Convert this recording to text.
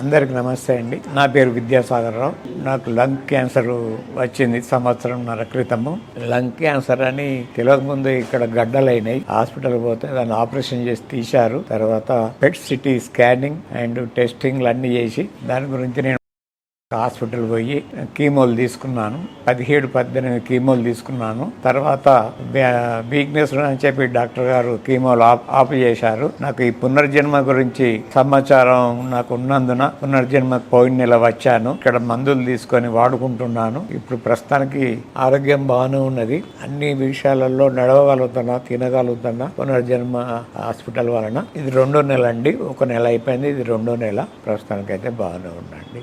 అందరికి నమస్తే అండి. నా పేరు విద్యాసాగర్ రావు. నాకు లంగ్ క్యాన్సర్ వచ్చింది సంవత్సరంన్నర క్రితము. లంగ్ క్యాన్సర్ అని తెలియకముందు ఇక్కడ గడ్డలైనాయి. హాస్పిటల్ పోతే దాన్ని ఆపరేషన్ చేసి తీశారు. తర్వాత పెట్ సిటీ స్కానింగ్ అండ్ టెస్టింగ్లు అన్ని చేసి దాని గురించి నేను హాస్పిటల్ పోయి కీమోలు తీసుకున్నాను. 17-18 కీమోలు తీసుకున్నాను. తర్వాత వీక్నెస్ అని చెప్పి డాక్టర్ గారు కీమోలు ఆఫ్ చేశారు. నాకు ఈ పునర్జన్మ గురించి సమాచారం నాకు ఉన్నందున పునర్జన్మకు పోయిన నెల వచ్చాను. ఇక్కడ మందులు తీసుకొని వాడుకుంటున్నాను. ఇప్పుడు ప్రస్తుతానికి ఆరోగ్యం బాగానే ఉన్నది. అన్ని విషయాలలో నడవగలుగుతున్నా, తినగలుగుతున్నా పునర్జన్మ హాస్పిటల్ వలన. ఇది 2వ నెల అండి. 1 నెల అయిపోయింది, ఇది 2వ నెల. ప్రస్తుతానికి అయితే బాగానే ఉందండి.